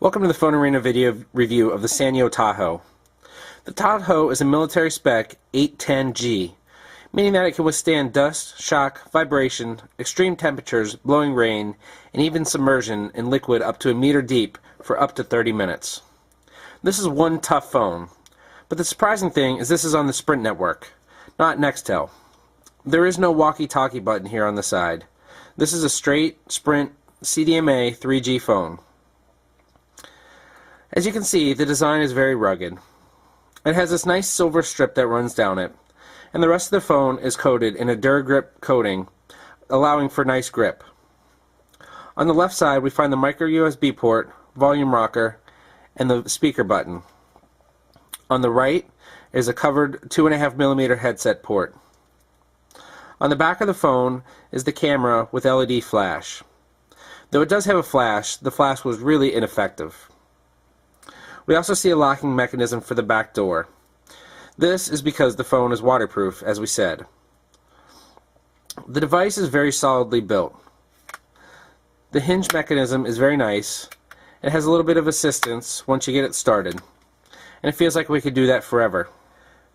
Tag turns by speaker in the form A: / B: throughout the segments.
A: Welcome to the Phone Arena video review of the Sanyo Taho. The Taho is a military spec 810G, meaning that it can withstand dust, shock, vibration, extreme temperatures, blowing rain, and even submersion in liquid up to a meter deep for up to 30 minutes. This is one tough phone, but the surprising thing is this is on the Sprint network, not Nextel. There is no walkie-talkie button here on the side. This is a straight Sprint CDMA 3G phone. As you can see, the design is very rugged. It has this nice silver strip that runs down it, and the rest of the phone is coated in a DuraGrip coating, allowing for nice grip. On the left side, we find the micro USB port, volume rocker, and the speaker button. On the right is a covered 2.5mm headset port. On the back of the phone is the camera with LED flash. Though it does have a flash, the flash was really ineffective. We also see a locking mechanism for the back door. This is because the phone is waterproof, as we said. The device is very solidly built. The hinge mechanism is very nice. It has a little bit of assistance once you get it started, and it feels like we could do that forever.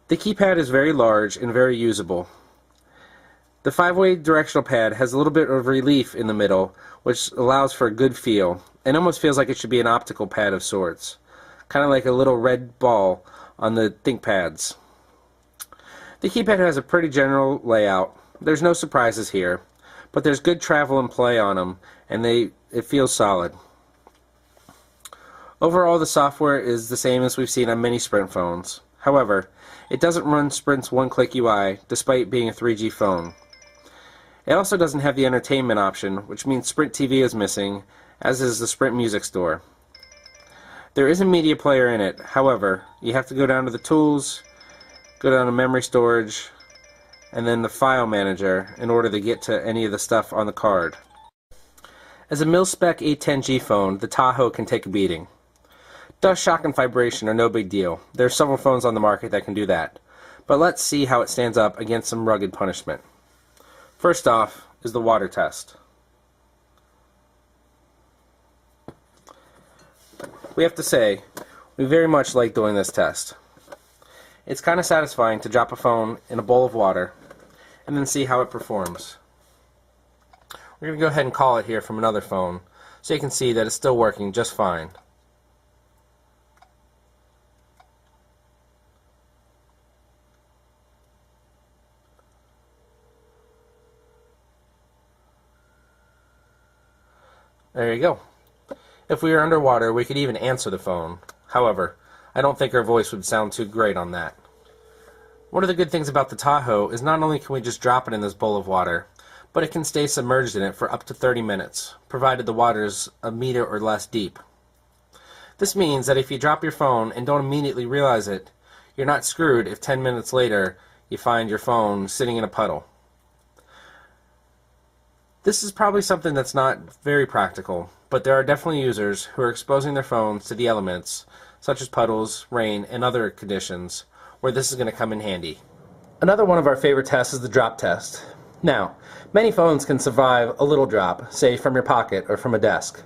A: The keypad is very large and very usable. The 5-way directional pad has a little bit of relief in the middle, which allows for a good feel, and almost feels like it should be an optical pad of sorts. Kind of like a little red ball on the ThinkPads. The keypad has a pretty general layout. There's no surprises here, but there's good travel and play on them, and it feels solid. Overall, the software is the same as we've seen on many Sprint phones. However, it doesn't run Sprint's one-click UI, despite being a 3G phone. It also doesn't have the entertainment option, which means Sprint TV is missing, as is the Sprint Music Store. There is a media player in it. However, you have to go down to the tools, go down to memory storage, and then the file manager in order to get to any of the stuff on the card. As a mil-spec 810G phone, the Taho can take a beating. Dust, shock, and vibration are no big deal. There are several phones on the market that can do that. But let's see how it stands up against some rugged punishment. First off is the water test. We have to say, we very much like doing this test. It's kind of satisfying to drop a phone in a bowl of water and then see how it performs. We're going to go ahead and call it here from another phone so you can see that it's still working just fine. There you go. If we were underwater, we could even answer the phone. However, I don't think our voice would sound too great on that. One of the good things about the Taho is not only can we just drop it in this bowl of water, but it can stay submerged in it for up to 30 minutes, provided the water is a meter or less deep. This means that if you drop your phone and don't immediately realize it, you're not screwed if 10 minutes later you find your phone sitting in a puddle. This is probably something that's not very practical, but there are definitely users who are exposing their phones to the elements, such as puddles, rain, and other conditions, where this is going to come in handy. Another one of our favorite tests is the drop test. Now, many phones can survive a little drop, say from your pocket or from a desk.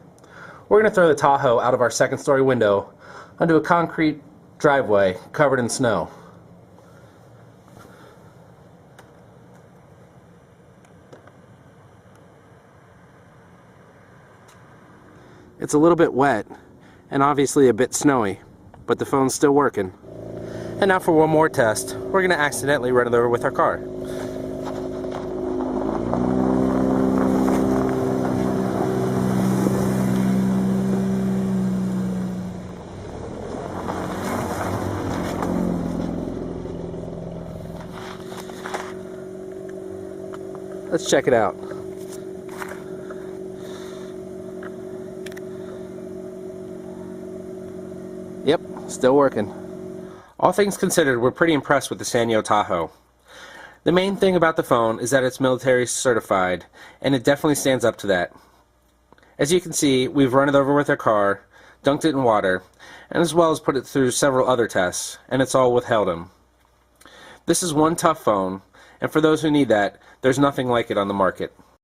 A: We're going to throw the Taho out of our second-story window onto a concrete driveway covered in snow. It's a little bit wet, and obviously a bit snowy, but the phone's still working. And now for one more test, we're going to accidentally run it over with our car. Let's check it out. Yep, still working. All things considered, we're pretty impressed with the Sanyo Taho. The main thing about the phone is that it's military certified, and it definitely stands up to that. As you can see, we've run it over with our car, dunked it in water, and as well as put it through several other tests, and it's all withheld them. This is one tough phone, and for those who need that, there's nothing like it on the market.